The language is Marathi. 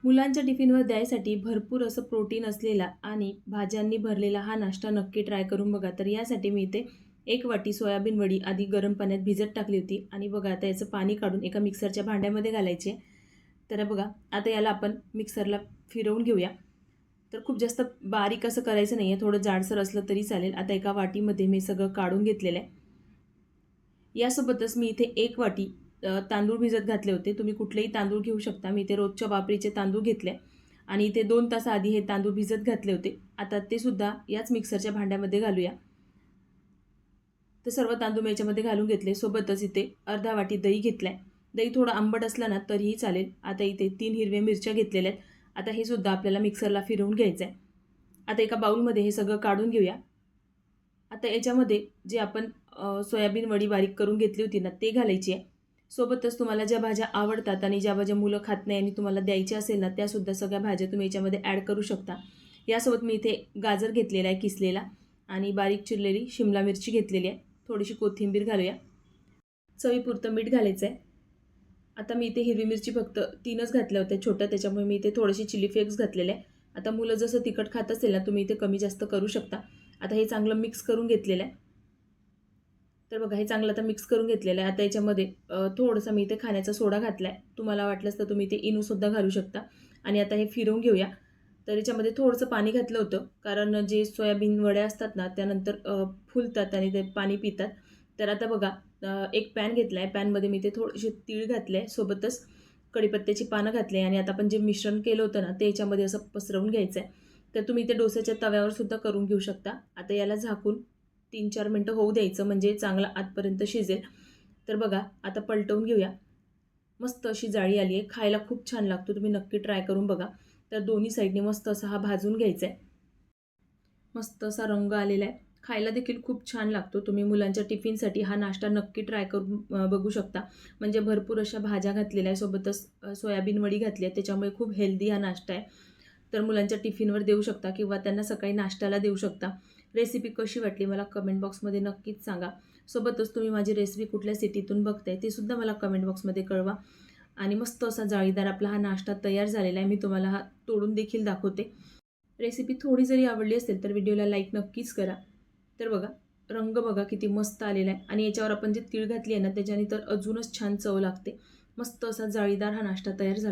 मुलांच्या टिफिनवर द्यायसाठी भरपूर असं प्रोटीन असलेला आणि भाज्यांनी भरलेला हा नाश्ता नक्की ट्राय करून बघा. तर यासाठी मी इथे 1 वाटी सोयाबीन वडी आधी गरम पाण्यात भिजत टाकली होती आणि बघा आता याचं पाणी काढून एका मिक्सरच्या भांड्यामध्ये घालायचे. तर बघा आता याला आपण मिक्सरला फिरवून घेऊया. तर खूप जास्त बारीक असं करायचं नाही आहे, थोडं जाडसर असलं तरी चालेल. आता एका वाटीमध्ये मी सगळं काढून घेतलेलं आहे. यासोबतच मी इथे 1 वाटी तांदूळ भिजत घातले होते. तुम्ही कुठलेही तांदूळ घेऊ शकता. मी इथे रोजच्या वापरीचे तांदूळ घेतले आणि इथे 2 तासाआधी हे तांदूळ भिजत घातले होते. आता ते सुद्धा याच मिक्सरच्या भांड्यामध्ये घालूया. तर सर्व तांदूळ मी याच्यामध्ये घालून घेतले. सोबतच इथे अर्धा वाटी दही घेतलाय. दही थोडं आंबट असलं ना तरीही चालेल. आता इथे 3 हिरव्या मिरच्या घेतलेल्या आहेत. आता हे सुद्धा आपल्याला मिक्सरला फिरवून घ्यायचं आहे. आता एका बाउलमध्ये हे सगळं काढून घेऊया. आता याच्यामध्ये जे आपण सोयाबीन वडी बारीक करून घेतली होती ना ते घालायची आहे. सोबतच तुम्हाला ज्या भाज्या आवडतात आणि ज्या भाज्या मुलं खात नाही आणि तुम्हाला द्यायच्या असेल ना त्यासुद्धा सगळ्या भाज्या तुम्ही याच्यामध्ये ॲड करू शकता. यासोबत मी इथे गाजर घेतलेला आहे किसलेला आणि बारीक चिरलेली शिमला मिरची घेतलेली आहे. थोडीशी कोथिंबीर घालूया. चवीपुरतं मीठ घालायचं आहे. आता मी इथे हिरवी मिरची फक्त 3च घातल्या होत्या छोट्या, त्याच्यामुळे मी इथे थोडेसे चिली फ्लेक्स घातलेले आहे. आता मुलं जसं तिखट खात असेल ना तुम्ही इथे कमी जास्त करू शकता. आता हे चांगलं मिक्स करून घेतलेलं आहे. तर बघा हे चांगलं आता मिक्स करून घेतलेलं आहे. आता याच्यामध्ये थोडंसं मी इथे खाण्याचा सोडा घातला आहे. तुम्हाला वाटलंच तर तुम्ही इथे इनोसुद्धा घालू शकता. आणि आता हे फिरवून घेऊया. तर याच्यामध्ये थोडंसं पाणी घातलं होतं, कारण जे सोयाबीन वड्या असतात ना त्यानंतर फुलतात आणि ते पाणी पितात. तर आता बघा एक पॅन घेतला आहे. पॅनमध्ये मी ते थोडेसे तीळ घातले आहे. सोबतच कढीपत्त्याची पानं घातली आणि आता आपण जे मिश्रण केलं होतं ना ते याच्यामध्ये असं पसरवून घ्यायचं आहे. तर तुम्ही ते डोस्याच्या तव्यावर सुद्धा करून घेऊ शकता. आता याला झाकून 3-4 मिनटं होऊ द्यायचं, म्हणजे चांगला आतपर्यंत शिजेल. तर बघा आता पलटवून घेऊया. मस्त अशी जाळी आली आहे. खायला खूप छान लागतो. तुम्ही नक्की ट्राय करून बघा. तर दोन्ही साईडने मस्त असा हा भाजून घ्यायचा आहे. मस्त असा रंग आलेला आहे. खायला देखील खूप छान लागतो. तुम्ही मुलांच्या टिफिनसाठी हा नाश्ता नक्की ट्राय करून बघू शकता. म्हणजे भरपूर अशा भाज्या घातलेल्या आहे, सोबतच सोयाबीन वडी घातली आहे. त्याच्यामुळे खूप हेल्दी हा नाश्ता आहे. तर मुलांच्या टिफिनवर देऊ शकता किंवा त्यांना सकाळी नाश्त्याला देऊ शकता. रेसिपी कशी वाटली मला कमेंट बॉक्समध्ये नक्कीच सांगा. सोबतच तुम्ही माझी रेसिपी कुठल्या सिटीतून बघताय ते सुद्धा मला कमेंट बॉक्समध्ये कळवा. आणि मस्त असा जाळीदार आपला हा नाश्ता तयार झालेला आहे. मी तुम्हाला हा तोडून देखील दाखवते. रेसिपी थोडी जरी आवडली असेल तर व्हिडिओला लाईक नक्कीच करा. तर बघा रंग बघा किती मस्त आलेला आहे आणि याच्यावर आपण जे तीळ घातली आहे ना त्याच्याने तर अजूनच छान चव लागते. मस्त असा जाळीदार हा नाश्ता तयार झाला.